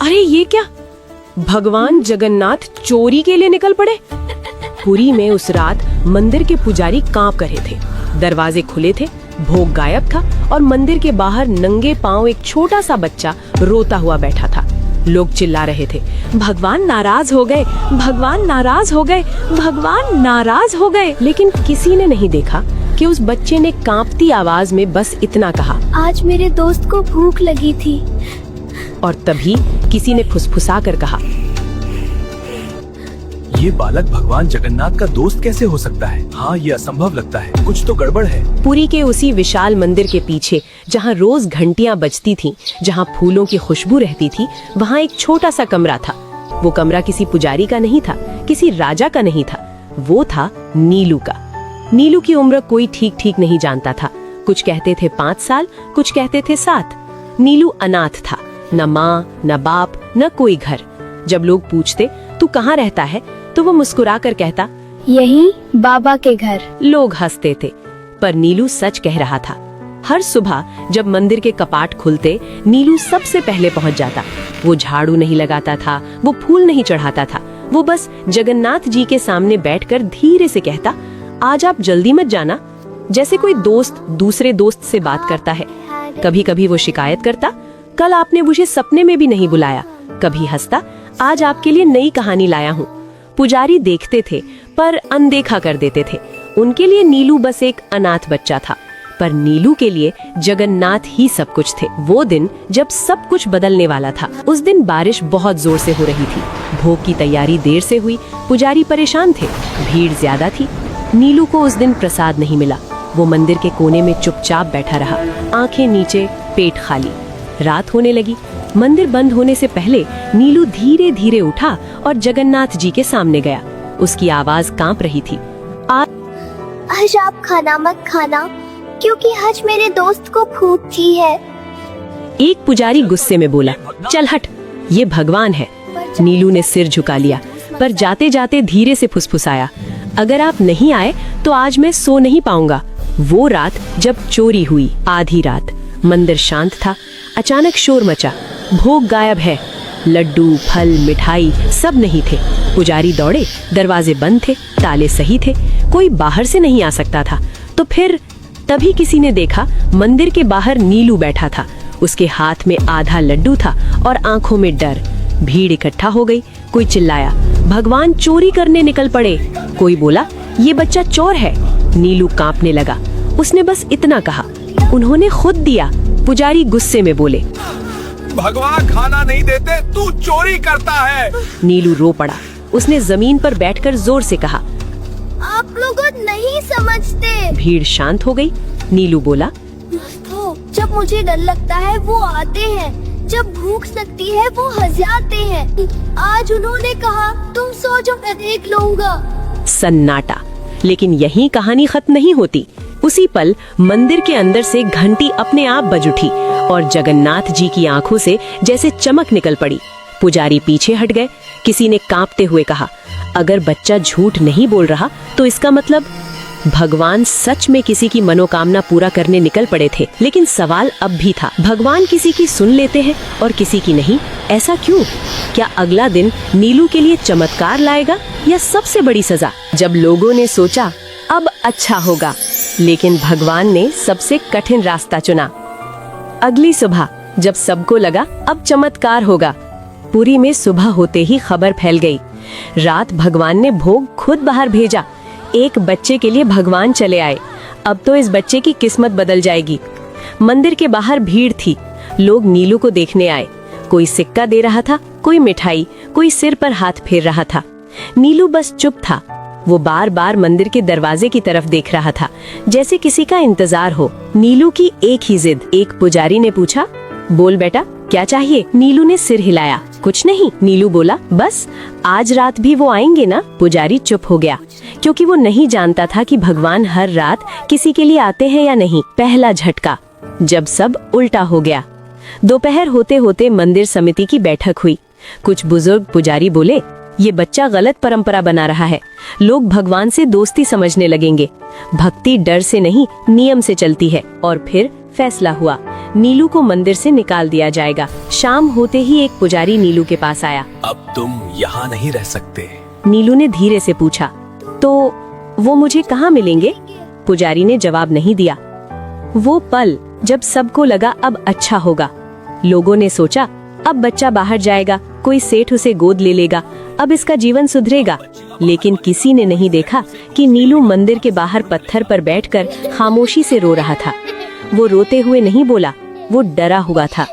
अरे ये क्या, भगवान जगन्नाथ चोरी के लिए निकल पड़े। पुरी में उस रात मंदिर के पुजारी कांप रहे थे। दरवाजे खुले थे, भोग गायब था और मंदिर के बाहर नंगे पांव एक छोटा सा बच्चा रोता हुआ बैठा था। लोग चिल्ला रहे थे, भगवान नाराज हो गए, भगवान नाराज हो गए, भगवान नाराज हो गए। लेकिन किसी ने नहीं देखा कि उस बच्चे ने कांपती आवाज में बस इतना कहा, आज मेरे दोस्त को भूख लगी थी। और तभी किसी ने फुसफुसा कर कहा, ये बालक भगवान जगन्नाथ का दोस्त कैसे हो सकता है? हाँ, ये असंभव लगता है, कुछ तो गड़बड़ है। पुरी के उसी विशाल मंदिर के पीछे जहाँ रोज घंटियां बजती थीं, जहाँ फूलों की खुशबू रहती थी, वहाँ एक छोटा सा कमरा था। वो कमरा किसी पुजारी का नहीं था, किसी राजा का नहीं था, वो था नीलू का। नीलू की उम्र कोई ठीक ठीक नहीं जानता था। कुछ कहते थे 5 साल, कुछ कहते थे 7। नीलू अनाथ था, न माँ न बाप न कोई घर। जब लोग पूछते तू कहाँ रहता है, तो वो मुस्कुरा कर कहता, यही बाबा के घर। लोग हंसते थे, पर नीलू सच कह रहा था। हर सुबह जब मंदिर के कपाट खुलते, नीलू सबसे पहले पहुंच जाता। वो झाड़ू नहीं लगाता था, वो फूल नहीं चढ़ाता था, वो बस जगन्नाथ जी के सामने बैठकर धीरे से कहता, आज आप जल्दी मत जाना। जैसे कोई दोस्त दूसरे दोस्त से बात करता है। कभी कभी वो शिकायत करता, कल आपने मुझे सपने में भी नहीं बुलाया। कभी हंसता, आज आपके लिए नई कहानी लाया हूँ। पुजारी देखते थे पर अनदेखा कर देते थे। उनके लिए नीलू बस एक अनाथ बच्चा था, पर नीलू के लिए जगन्नाथ ही सब कुछ थे। वो दिन जब सब कुछ बदलने वाला था। उस दिन बारिश बहुत जोर से हो रही थी। भोग की तैयारी देर से हुई, पुजारी परेशान थे, भीड़ ज्यादा थी। नीलू को उस दिन प्रसाद नहीं मिला। वो मंदिर के कोने में चुपचाप बैठा रहा, आंखें नीचे, पेट खाली। रात होने लगी। मंदिर बंद होने से पहले नीलू धीरे धीरे उठा और जगन्नाथ जी के सामने गया। उसकी आवाज कांप रही थी, आज आप खाना मत खाना, क्योंकि आज मेरे दोस्त को भूख थी है। एक पुजारी गुस्से में बोला, चल हट, ये भगवान है। नीलू ने सिर झुका लिया, पर जाते जाते धीरे से फुसफुसाया, अगर आप नहीं आए तो आज मैं सो नहीं पाऊंगा। वो रात जब चोरी हुई, आधी रात, मंदिर शांत था। अचानक शोर मचा, भोग गायब है। लड्डू, फल, मिठाई सब नहीं थे। पुजारी दौड़े, दरवाजे बंद थे, ताले सही थे, कोई बाहर से नहीं आ सकता था। तो फिर तभी किसी ने देखा, मंदिर के बाहर नीलू बैठा था। उसके हाथ में आधा लड्डू था और आंखों में डर। भीड़ इकट्ठा हो गई। कोई चिल्लाया, भगवान चोरी करने निकल पड़े। कोई बोला, ये बच्चा चोर है। नीलू कांपने लगा। उसने बस इतना कहा, उन्होंने खुद दिया। पुजारी गुस्से में बोले, भगवान खाना नहीं देते, तू चोरी करता है। नीलू रो पड़ा। उसने जमीन पर बैठकर जोर से कहा, आप लोग नहीं समझते। भीड़ शांत हो गई। नीलू बोला, दोस्तों, जब मुझे डर लगता है वो आते हैं, जब भूख लगती है वो हंसाते हैं। आज उन्होंने कहा तुम सो जाओ, मैं देख लूंगा। सन्नाटा। लेकिन यही कहानी खत्म नहीं होती। उसी पल मंदिर के अंदर से घंटी अपने आप बज उठी और जगन्नाथ जी की आंखों से जैसे चमक निकल पड़ी। पुजारी पीछे हट गए। किसी ने कांपते हुए कहा, अगर बच्चा झूठ नहीं बोल रहा तो इसका मतलब भगवान सच में किसी की मनोकामना पूरा करने निकल पड़े थे। लेकिन सवाल अब भी था, भगवान किसी की सुन लेते हैं और किसी की नहीं। ऐसा क्यों? क्या अगला दिन नीलू के लिए चमत्कार लाएगा या सबसे बड़ी सजा? जब लोगों ने सोचा अब अच्छा होगा, लेकिन भगवान ने सबसे कठिन रास्ता चुना। अगली सुबह जब सबको लगा अब चमत्कार होगा, पुरी में सुबह होते ही खबर फैल गई। रात भगवान ने भोग खुद बाहर भेजा। एक बच्चे के लिए भगवान चले आए। अब तो इस बच्चे की किस्मत बदल जाएगी। मंदिर के बाहर भीड़ थी। लोग नीलू को देखने आए। कोई सिक्का दे रहा था, कोई मिठाई, कोई सिर पर हाथ फेर रहा था। नीलू बस चुप था। वो बार बार मंदिर के दरवाजे की तरफ देख रहा था, जैसे किसी का इंतजार हो। नीलू की एक ही जिद। एक पुजारी ने पूछा, बोल बेटा क्या चाहिए? नीलू ने सिर हिलाया, कुछ नहीं। नीलू बोला, बस आज रात भी वो आएंगे ना? पुजारी चुप हो गया, क्योंकि वो नहीं जानता था कि भगवान हर रात किसी के लिए आते हैं या नहीं। पहला झटका जब सब उल्टा हो गया। दोपहर होते होते मंदिर समिति की बैठक हुई। कुछ बुजुर्ग पुजारी बोले, ये बच्चा गलत परंपरा बना रहा है। लोग भगवान से दोस्ती समझने लगेंगे। भक्ति डर से नहीं, नियम से चलती है। और फिर फैसला हुआ, नीलू को मंदिर से निकाल दिया जाएगा। शाम होते ही एक पुजारी नीलू के पास आया। अब तुम यहाँ नहीं रह सकते। नीलू ने धीरे से पूछा, तो वो मुझे कहाँ मिलेंगे? पुजारी ने जवाब नहीं दिया। वो पल जब सबको लगा अब अच्छा होगा। लोगों ने सोचा अब बच्चा बाहर जाएगा, कोई सेठ उसे गोद ले लेगा, अब इसका जीवन सुधरेगा। लेकिन किसी ने नहीं देखा कि नीलू मंदिर के बाहर पत्थर पर बैठकर खामोशी से रो रहा था। वो रोते हुए नहीं बोला, वो डरा हुआ था।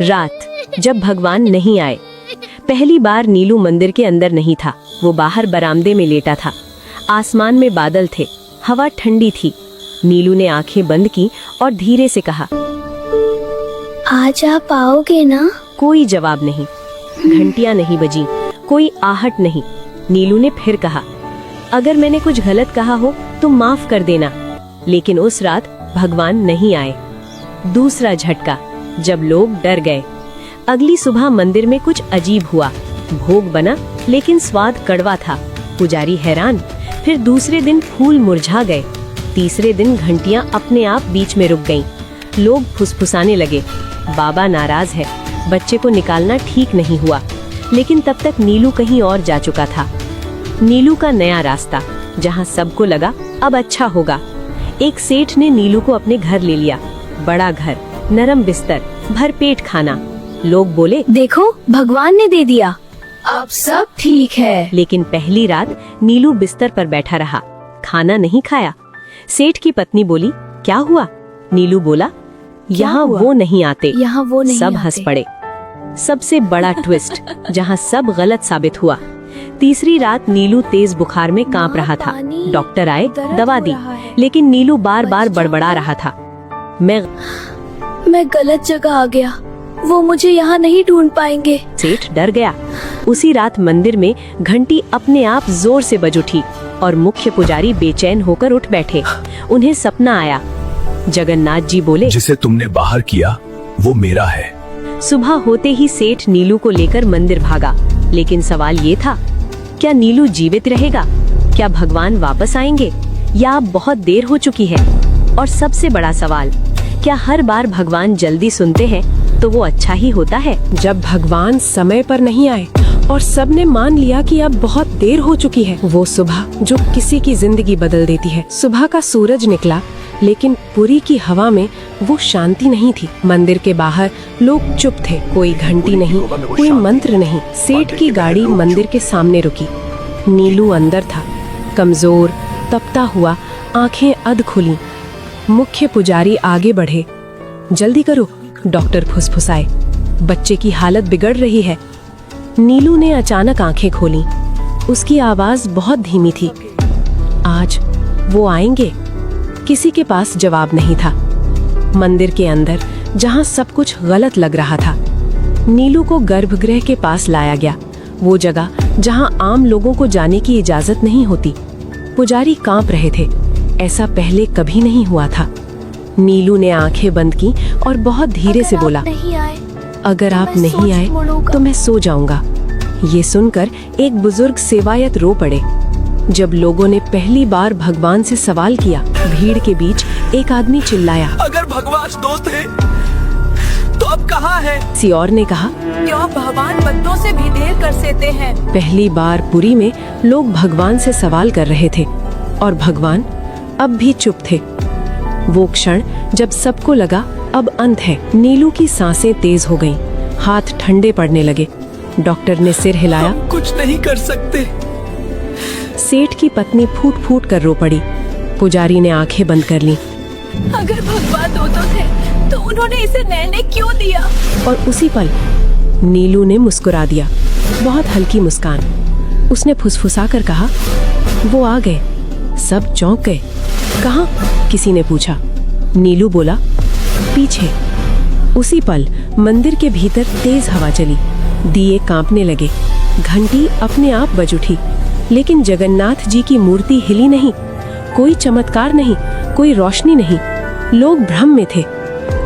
रात जब भगवान नहीं आए, पहली बार नीलू मंदिर के अंदर नहीं था, वो बाहर बरामदे में लेटा था। आसमान में बादल थे, हवा ठंडी थी। नीलू ने आंखें बंद की और धीरे से कहा, आज आप आओगे ना? कोई जवाब नहीं, घंटियां नहीं बजी, कोई आहट नहीं। नीलू ने फिर कहा, अगर मैंने कुछ गलत कहा हो तो माफ कर देना। लेकिन उस रात भगवान नहीं आए। दूसरा झटका, जब लोग डर गए। अगली सुबह मंदिर में कुछ अजीब हुआ। भोग बना लेकिन स्वाद कड़वा था। पुजारी हैरान। फिर दूसरे दिन फूल मुरझा गए। तीसरे दिन घंटियां अपने आप बीच में रुक गईं। लोग फुसफुसाने लगे, बाबा नाराज है, बच्चे को निकालना ठीक नहीं हुआ। लेकिन तब तक नीलू कहीं और जा चुका था। नीलू का नया रास्ता, जहां सबको लगा अब अच्छा होगा। एक सेठ ने नीलू को अपने घर ले लिया। बड़ा घर, नरम बिस्तर, भरपेट खाना। लोग बोले, देखो भगवान ने दे दिया, अब सब ठीक है। लेकिन पहली रात नीलू बिस्तर पर बैठा रहा, खाना नहीं खाया। सेठ की पत्नी बोली, क्या हुआ? नीलू बोला, यहाँ वो नहीं आते। यहाँ वो नहीं सब हंस आते। पड़े। सबसे बड़ा ट्विस्ट, जहाँ सब गलत साबित हुआ। तीसरी रात नीलू तेज बुखार में कांप रहा था। डॉक्टर आए, दवा दी, लेकिन नीलू बार बार बड़बड़ा रहा था, मैं गलत जगह आ गया, वो मुझे यहाँ नहीं ढूंढ पाएंगे। सेठ डर गया। उसी रात मंदिर में घंटी अपने आप जोर से बज उठी और मुख्य पुजारी बेचैन होकर उठ बैठे। उन्हें सपना आया। जगन्नाथ जी बोले, जिसे तुमने बाहर किया वो मेरा है। सुबह होते ही सेठ नीलू को लेकर मंदिर भागा। लेकिन सवाल ये था, क्या नीलू जीवित रहेगा? क्या भगवान वापस आएंगे? या अब बहुत देर हो चुकी है? और सबसे बड़ा सवाल, क्या हर बार भगवान जल्दी सुनते हैं तो वो अच्छा ही होता है? जब भगवान समय पर नहीं आए और सबने मान लिया कि अब बहुत देर हो चुकी है, वो सुबह जो किसी की जिंदगी बदल देती है। सुबह का सूरज निकला, लेकिन पुरी की हवा में वो शांति नहीं थी। मंदिर के बाहर लोग चुप थे, कोई घंटी नहीं, कोई मंत्र नहीं। सेठ की गाड़ी मंदिर के सामने रुकी। नीलू अंदर था, कमजोर, तपता हुआ, आंखें अध खुली। मुख्य पुजारी आगे बढ़े। जल्दी करो, डॉक्टर फुसफुसाए, बच्चे की हालत बिगड़ रही है। नीलू ने अचानक आंखें खोली। उसकी आवाज बहुत धीमी थी, आज वो आएंगे? किसी के पास जवाब नहीं था। मंदिर के अंदर, जहां सब कुछ गलत लग रहा था, नीलू को गर्भगृह के पास लाया गया, वो जगह जहां आम लोगों को जाने की इजाजत नहीं होती। पुजारी कांप रहे थे, ऐसा पहले कभी नहीं हुआ था। नीलू ने आंखें बंद की और बहुत धीरे से बोला, अगर आप नहीं आए तो मैं सो जाऊंगा। ये सुनकर एक बुजुर्ग सेवायत रो पड़े। जब लोगों ने पहली बार भगवान से सवाल किया, भीड़ के बीच एक आदमी चिल्लाया, अगर भगवान दोस्त है तो अब कहाँ है? किसी और ने कहा, क्यों भगवान बंदों से भी देर कर देते हैं? पहली बार पुरी में लोग भगवान से सवाल कर रहे थे और भगवान अब भी चुप थे। वो क्षण जब सबको लगा अब अंत है। नीलू की सांसें तेज हो गईं, हाथ ठंडे पड़ने लगे। डॉक्टर ने सिर हिलाया, हम कुछ नहीं कर सकते। सेठ की पत्नी फूट फूट कर रो पड़ी। पुजारी ने आंखें बंद कर ली। अगर भगवान दो थे तो उन्होंने इसे नैने क्यों दिया? और उसी पल नीलू ने मुस्कुरा दिया, बहुत हल्की मुस्कान। उसने फुसफुसा कर कहा, वो आ गए। सब चौंक गए। कहाँ? किसी ने पूछा। नीलू बोला, पीछे। उसी पल मंदिर के भीतर तेज हवा चली, दिए कांपने लगे, घंटी अपने आप बज उठी। लेकिन जगन्नाथ जी की मूर्ति हिली नहीं, कोई चमत्कार नहीं, कोई रोशनी नहीं। लोग भ्रम में थे,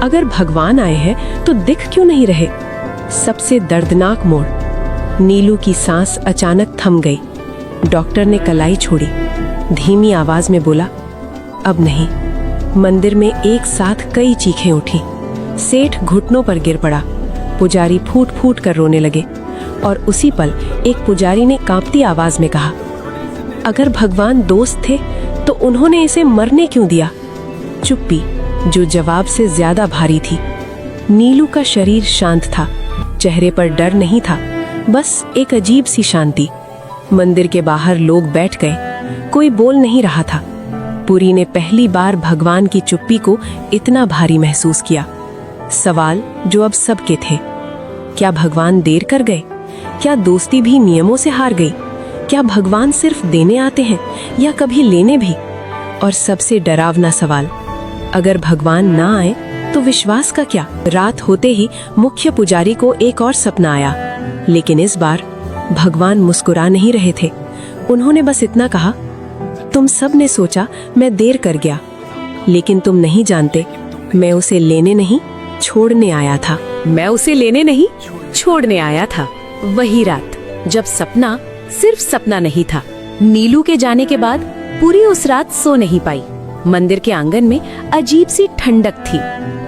अगर भगवान आए हैं तो दिख क्यों नहीं रहे? सबसे दर्दनाक मोड़, नीलू की सांस अचानक थम गई। डॉक्टर ने कलाई छोड़ी, धीमी आवाज में बोला, अब नहीं, मंदिर में एक साथ कई चीखें उठी। सेठ घुटनों पर गिर पड़ा। पुजारी फूट फूट कर रोने लगे और उसी पल एक पुजारी ने कांपती आवाज में कहा, अगर भगवान दोस्त थे तो उन्होंने इसे मरने क्यों दिया? चुप्पी जो जवाब से ज्यादा भारी थी। नीलू का शरीर शांत था, चेहरे पर डर नहीं था, बस एक अजीब सी शांति। मंदिर के बाहर लोग बैठ गए, कोई बोल नहीं रहा था। पुरी ने पहली बार भगवान की चुप्पी को इतना भारी महसूस किया। सवाल जो अब सबके थे, क्या भगवान देर कर गए? क्या दोस्ती भी नियमों से हार गई? क्या भगवान सिर्फ देने आते हैं या कभी लेने भी? और सबसे डरावना सवाल, अगर भगवान ना आए तो विश्वास का क्या? रात होते ही मुख्य पुजारी को एक और सपना आया, लेकिन इस बार भगवान मुस्कुरा नहीं रहे थे। उन्होंने बस इतना कहा, तुम सब ने सोचा मैं देर कर गया, लेकिन तुम नहीं जानते मैं उसे लेने नहीं छोड़ने आया था। मैं उसे लेने नहीं छोड़ने आया था। वही रात जब सपना सिर्फ सपना नहीं था। नीलू के जाने के बाद पूरी उस रात सो नहीं पाई। मंदिर के आंगन में अजीब सी ठंडक थी।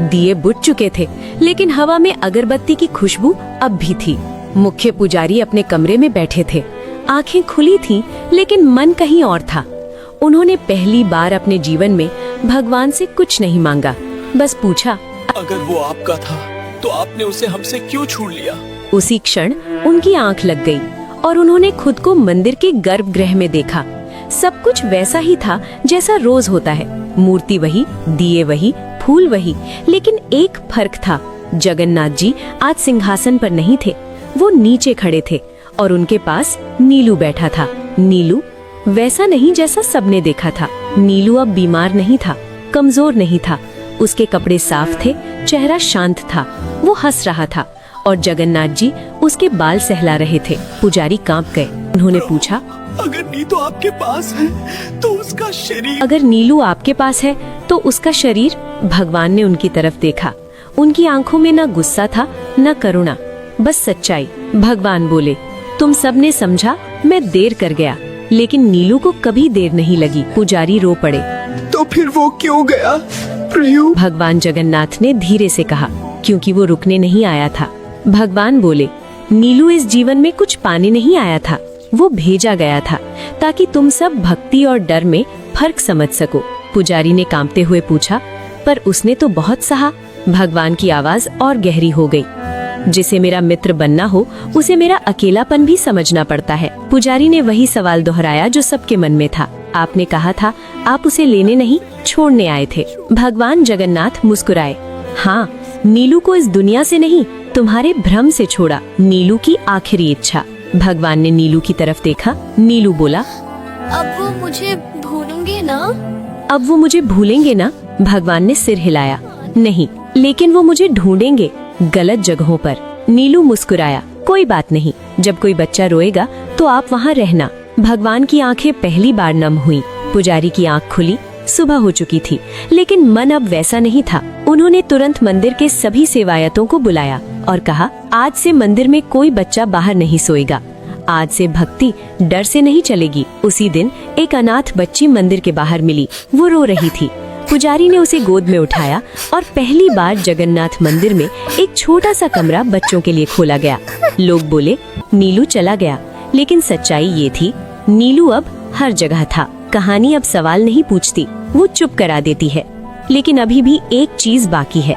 दिए बुझ चुके थे, लेकिन हवा में अगरबत्ती की खुशबू अब भी थी। मुख्य पुजारी अपने कमरे में बैठे थे। आंखें खुली थीं, लेकिन मन कहीं और था। उन्होंने पहली बार अपने जीवन में भगवान से कुछ नहीं मांगा, बस पूछा, अगर वो आपका था तो आपने उसे हमसे क्यों छीन लिया? उसी क्षण उनकी आंख लग गई और उन्होंने खुद को मंदिर के गर्भगृह में देखा। सब कुछ वैसा ही था जैसा रोज होता है। मूर्ति वही, दिए वही, फूल वही, लेकिन एक फर्क था। जगन्नाथ जी आज सिंहासन पर नहीं थे, वो नीचे खड़े थे और उनके पास नीलू बैठा था। नीलू वैसा नहीं जैसा सबने देखा था। नीलू अब बीमार नहीं था, कमजोर नहीं था। उसके कपड़े साफ थे, चेहरा शांत था। वो हंस रहा था और जगन्नाथ जी उसके बाल सहला रहे थे। पुजारी कांप गए। उन्होंने पूछा, अगर नीलू आपके पास है तो उसका शरीर? अगर नीलू आपके पास है तो उसका शरीर? भगवान ने उनकी तरफ देखा। उनकी आंखों में न गुस्सा था न करुणा, बस सच्चाई। भगवान बोले, तुम सब ने समझा मैं देर कर गया, लेकिन नीलू को कभी देर नहीं लगी। पुजारी रो पड़े। तो फिर वो क्यों गया? प्रयू, भगवान जगन्नाथ ने धीरे से कहा, क्योंकि वो रुकने नहीं आया था। भगवान बोले, नीलू इस जीवन में कुछ पाने नहीं आया था, वो भेजा गया था ताकि तुम सब भक्ति और डर में फर्क समझ सको। पुजारी ने कांपते हुए पूछा, पर उसने तो बहुत सहा। भगवान की आवाज और गहरी हो गई, जिसे मेरा मित्र बनना हो उसे मेरा अकेलापन भी समझना पड़ता है। पुजारी ने वही सवाल दोहराया जो सबके मन में था। आपने कहा था आप उसे लेने नहीं छोड़ने आए थे। भगवान जगन्नाथ मुस्कुराए। हाँ, नीलू को इस दुनिया से नहीं, तुम्हारे भ्रम से छोड़ा। नीलू की आखिरी इच्छा। भगवान ने नीलू की तरफ देखा। नीलू बोला, अब वो मुझे भूलेंगे ना? अब वो मुझे भूलेंगे ना? भगवान ने सिर हिलाया। नहीं, लेकिन वो मुझे ढूंढेंगे गलत जगहों पर। नीलू मुस्कुराया। कोई बात नहीं, जब कोई बच्चा रोएगा तो आप वहाँ रहना। भगवान की आंखें पहली बार नम हुई। पुजारी की आंख खुली। सुबह हो चुकी थी, लेकिन मन अब वैसा नहीं था। उन्होंने तुरंत मंदिर के सभी सेवायतों को बुलाया और कहा, आज से मंदिर में कोई बच्चा बाहर नहीं सोएगा। आज से भक्ति डर से नहीं चलेगी। उसी दिन एक अनाथ बच्ची मंदिर के बाहर मिली। वो रो रही थी। पुजारी ने उसे गोद में उठाया और पहली बार जगन्नाथ मंदिर में एक छोटा सा कमरा बच्चों के लिए खोला गया। लोग बोले, नीलू चला गया, लेकिन सच्चाई ये थी, नीलू अब हर जगह था। कहानी अब सवाल नहीं पूछती, वो चुप करा देती है। लेकिन अभी भी एक चीज बाकी है।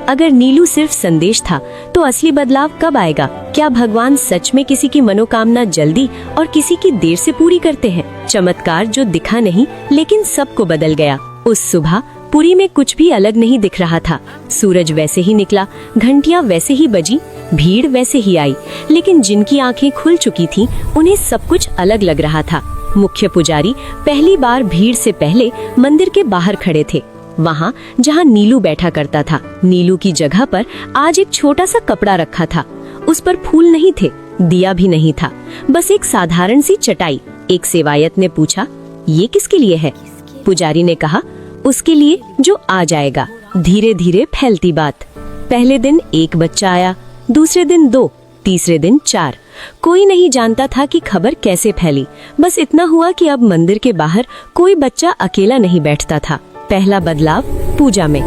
अगर नीलू सिर्फ संदेश था, तो असली बदलाव कब आएगा? क्या भगवान सच में किसी की मनोकामना जल्दी और किसी की देर से पूरी करते हैं? चमत्कार जो दिखा नहीं, लेकिन सबको बदल गया। उस सुबह पुरी में कुछ भी अलग नहीं दिख रहा था। सूरज वैसे ही निकला, घंटियां वैसे ही बजी, भीड़ वैसे ही आई, लेकिन जिनकी आंखें खुल चुकी थीं, उन्हें सब कुछ अलग लग रहा था। मुख्य पुजारी पहली बार भीड़ से पहले मंदिर के बाहर खड़े थे, वहाँ जहाँ नीलू बैठा करता था। नीलू की जगह पर आज एक छोटा सा कपड़ा रखा था। उस पर फूल नहीं थे, दिया भी नहीं था, बस एक साधारण सी चटाई। एक सेवायत ने पूछा, ये किसके लिए है? पुजारी ने कहा, उसके लिए जो आ जाएगा। धीरे धीरे फैलती बात। पहले दिन एक बच्चा आया, दूसरे दिन 2, तीसरे दिन 4। कोई नहीं जानता था कि खबर कैसे फैली। बस इतना हुआ कि अब मंदिर के बाहर कोई बच्चा अकेला नहीं बैठता था। पहला बदलाव पूजा में।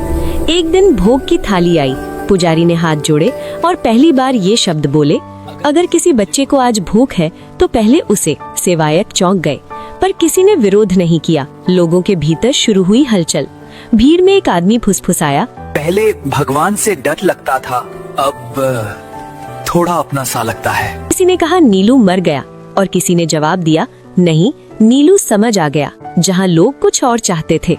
एक दिन भोग की थाली आई। पुजारी ने हाथ जोड़े और पहली बार ये शब्द बोले, अगर किसी बच्चे को आज भूख है तो पहले उसे। सेवायत चौंक गए, पर किसी ने विरोध नहीं किया। लोगों के भीतर शुरू हुई हलचल। भीड़ में एक आदमी फुसफुसाया, पहले भगवान से डर लगता था, अब थोड़ा अपना सा लगता है। किसी ने कहा नीलू मर गया और किसी ने जवाब दिया, नहीं, नीलू समझ आ गया। जहाँ लोग कुछ और चाहते थे।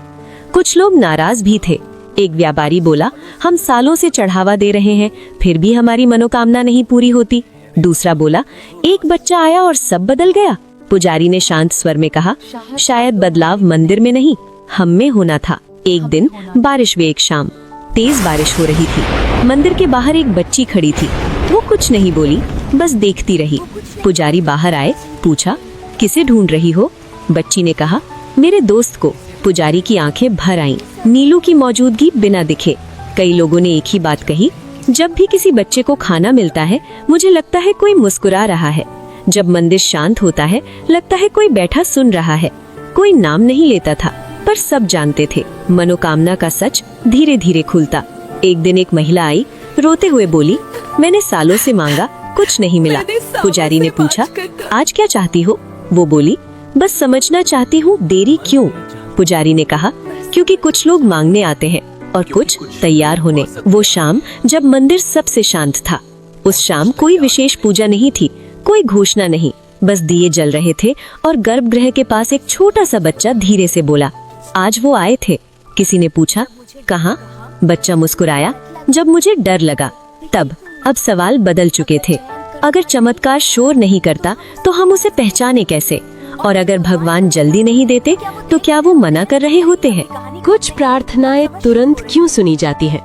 कुछ लोग नाराज भी थे। एक व्यापारी बोला, हम सालों से चढ़ावा दे रहे हैं, फिर भी हमारी मनोकामना नहीं पूरी होती। दूसरा बोला, एक बच्चा आया और सब बदल गया। पुजारी ने शांत स्वर में कहा, शायद बदलाव मंदिर में नहीं, हम में होना था। एक दिन बारिश हुई। एक शाम तेज बारिश हो रही थी। मंदिर के बाहर एक बच्ची खड़ी थी। वो कुछ नहीं बोली, बस देखती रही। पुजारी बाहर आए, पूछा, किसे ढूंढ रही हो? बच्ची ने कहा, मेरे दोस्त को। पुजारी की आंखें भर आईं। नीलू की मौजूदगी बिना दिखे। कई लोगों ने एक ही बात कही, जब भी किसी बच्चे को खाना मिलता है मुझे लगता है कोई मुस्कुरा रहा है। जब मंदिर शांत होता है लगता है कोई बैठा सुन रहा है। कोई नाम नहीं लेता था, पर सब जानते थे मनोकामना का सच धीरे धीरे खुलता। एक दिन एक महिला आई, रोते हुए बोली, मैंने सालों से मांगा, कुछ नहीं मिला। पुजारी ने पूछा, आज क्या चाहती हो? वो बोली, बस समझना चाहती हूँ, देरी क्यों? पुजारी ने कहा, क्योंकि कुछ लोग मांगने आते हैं और कुछ तैयार होने। वो शाम जब मंदिर सबसे शांत था। उस शाम कोई विशेष पूजा नहीं थी, कोई घोषणा नहीं, बस दिए जल रहे थे और गर्भगृह के पास एक छोटा सा बच्चा धीरे से बोला, आज वो आए थे। किसी ने पूछा, कहाँ? बच्चा मुस्कुराया, जब मुझे डर लगा तब। अब सवाल बदल चुके थे। अगर चमत्कार शोर नहीं करता तो हम उसे पहचाने कैसे? और अगर भगवान जल्दी नहीं देते तो क्या वो मना कर रहे होते हैं? कुछ प्रार्थनाएं तुरंत क्यों सुनी जाती हैं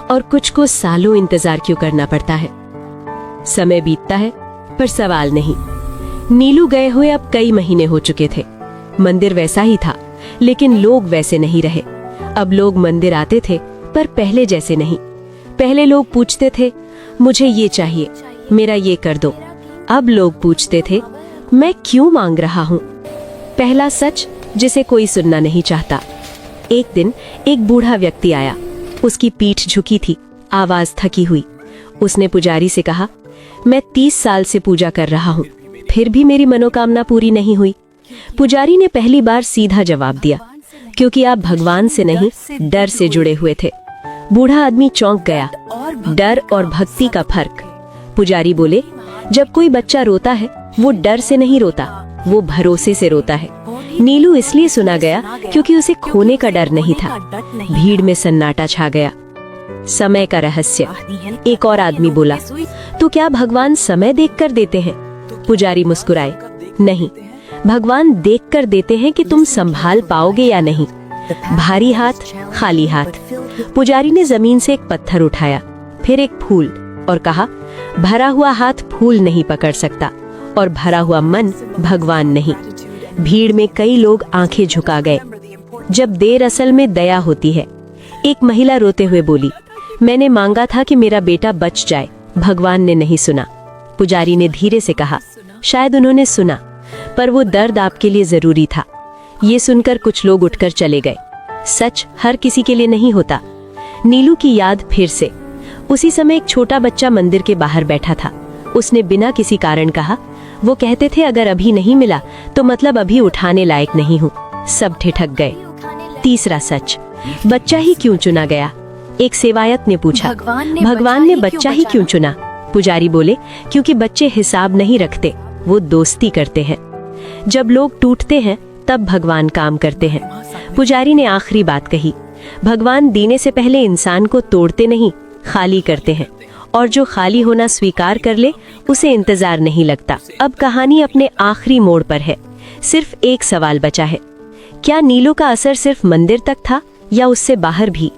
और कुछ को सालों इंतजार क्यों करना पड़ता है? समय बीतता है पर सवाल नहीं। नीलू गए हुए अब कई महीने हो चुके थे। मंदिर वैसा ही था, लेकिन लोग वैसे नहीं रहे। अब लोग मंदिर आते थे पर पहले जैसे नहीं। पहले लोग पूछते थे, मुझे ये चाहिए, मेरा ये कर दो। अब लोग पूछते थे, मैं क्यों मांग रहा हूँ? पहला सच जिसे कोई सुनना नहीं चाहता। एक दिन एक बूढ़ा व्यक्ति आया। उसकी पीठ झुकी थी, आवाज थकी हुई। उसने पुजारी से कहा, मैं 30 साल से पूजा कर रहा हूँ, फिर भी मेरी मनोकामना पूरी नहीं हुई। पुजारी ने पहली बार सीधा जवाब दिया, क्योंकि आप भगवान से नहीं, डर से जुड़े हुए थे। बूढ़ा आदमी चौंक गया। डर और भक्ति का फर्क। पुजारी बोले, जब कोई बच्चा रोता है वो डर से नहीं रोता, वो भरोसे से रोता है। नीलू इसलिए सुना गया क्योंकि उसे खोने का डर नहीं था। भीड़ में सन्नाटा छा गया। समय का रहस्य। एक और आदमी बोला, तो क्या भगवान समय देखकर देते हैं? पुजारी मुस्कुराए, नहीं, भगवान देखकर देते हैं कि तुम संभाल पाओगे या नहीं। भारी हाथ, खाली हाथ। पुजारी ने जमीन से एक पत्थर उठाया, फिर एक फूल, और कहा, भरा हुआ हाथ फूल नहीं पकड़ सकता और भरा हुआ मन भगवान नहीं। भीड़ में कई लोग आंखें झुका गए। जब देर असल में दया होती है। एक महिला रोते हुए बोली, मैंने मांगा था कि मेरा बेटा बच जाए, भगवान ने नहीं सुना। पुजारी ने धीरे से कहा, शायद उन्होंने सुना, पर वो दर्द आपके लिए जरूरी था। ये सुनकर कुछ लोग उठकर चले गए। सच हर किसी के लिए नहीं होता। नीलू की याद फिर से। उसी समय एक छोटा बच्चा मंदिर के बाहर बैठा था। उसने बिना किसी कारण कहा, वो कहते थे अगर अभी नहीं मिला तो मतलब अभी उठाने लायक नहीं हूँ। सब ठिठक गए। तीसरा सच, बच्चा ही क्यों चुना गया? एक सेवायत ने पूछा, भगवान ने बच्चा ही क्यों चुना? पुजारी बोले, क्योंकि बच्चे हिसाब नहीं रखते, वो दोस्ती करते हैं। जब लोग टूटते हैं तब भगवान काम करते हैं। पुजारी ने आखिरी बात कही, भगवान देने से पहले इंसान को तोड़ते नहीं, खाली करते हैं, और जो खाली होना स्वीकार कर ले उसे इंतजार नहीं लगता। अब कहानी अपने आखिरी मोड़ पर है। सिर्फ एक सवाल बचा है, क्या नीलू का असर सिर्फ मंदिर तक था या उससे बाहर भी?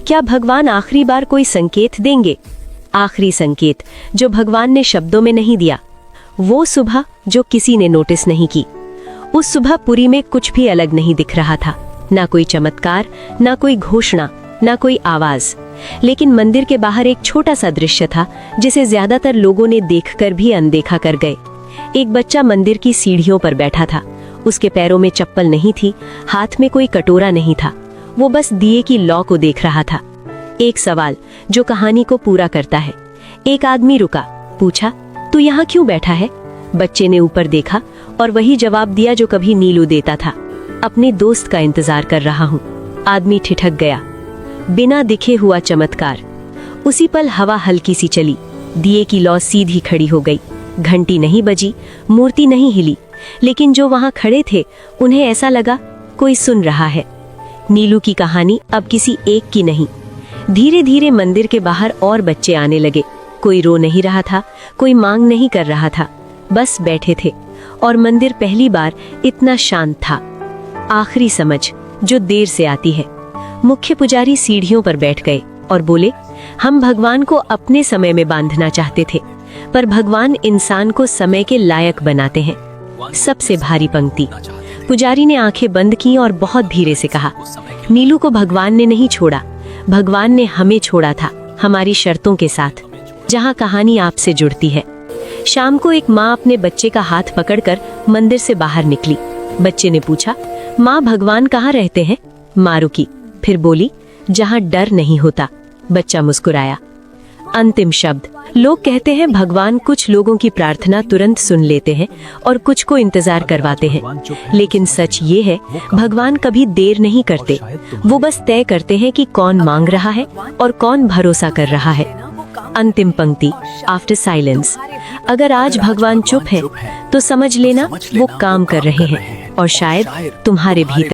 क्या भगवान आखिरी बार कोई संकेत देंगे? आखिरी संकेत जो भगवान ने शब्दों में नहीं दिया, वो सुबह जो किसी ने नोटिस नहीं की। उस सुबह पुरी में कुछ भी अलग नहीं दिख रहा था, ना कोई चमत्कार, ना कोई घोषणा, ना कोई आवाज, लेकिन मंदिर के बाहर एक छोटा सा दृश्य था जिसे ज्यादातर लोगों ने देखकर भी अनदेखा कर गए। एक बच्चा मंदिर की सीढ़ियों पर बैठा था। उसके पैरों में चप्पल नहीं थी, हाथ में कोई कटोरा नहीं था। वो बस दिए की लौ को देख रहा था। एक सवाल जो कहानी को पूरा करता है। एक आदमी रुका, पूछा, तू यहाँ क्यों बैठा है? बच्चे ने ऊपर देखा और वही जवाब दिया जो कभी नीलू देता था, अपने दोस्त का इंतजार कर रहा हूँ। आदमी ठिठक गया। बिना दिखे हुआ चमत्कार। उसी पल हवा हल्की सी चली, दिए की लौ सीधी खड़ी हो गई। घंटी नहीं बजी, मूर्ति नहीं हिली, लेकिन जो वहां खड़े थे उन्हें ऐसा लगा कोई सुन रहा है। नीलू की कहानी अब किसी एक की नहीं। धीरे धीरे मंदिर के बाहर और बच्चे आने लगे। कोई रो नहीं रहा था, कोई मांग नहीं कर रहा था, बस बैठे थे। और मंदिर पहली बार इतना शांत था। आखिरी समझ जो देर से आती है। मुख्य पुजारी सीढ़ियों पर बैठ गए और बोले, हम भगवान को अपने समय में बांधना चाहते थे, पर भगवान इंसान को समय के लायक बनाते हैं। सबसे भारी पंक्ति। पुजारी ने आंखें बंद की और बहुत धीरे से कहा, नीलू को भगवान ने नहीं छोड़ा, भगवान ने हमें छोड़ा था, हमारी शर्तों के साथ। जहां कहानी आपसे जुड़ती है। शाम को एक माँ अपने बच्चे का हाथ पकड़कर मंदिर से बाहर निकली। बच्चे ने पूछा, माँ भगवान कहाँ रहते हैं? माँ रुकी, फिर बोली, जहाँ डर नहीं होता। बच्चा मुस्कुराया। अंतिम शब्द। लोग कहते हैं भगवान कुछ लोगों की प्रार्थना तुरंत सुन लेते हैं और कुछ को इंतजार करवाते हैं, लेकिन सच ये है भगवान कभी देर नहीं करते। वो बस तय करते हैं कि कौन मांग रहा है और कौन भरोसा कर रहा है। अंतिम पंक्ति। After silence. अगर आज भगवान चुप है तो समझ लेना वो काम कर रहे हैं, और शायद तुम्हारे भीतर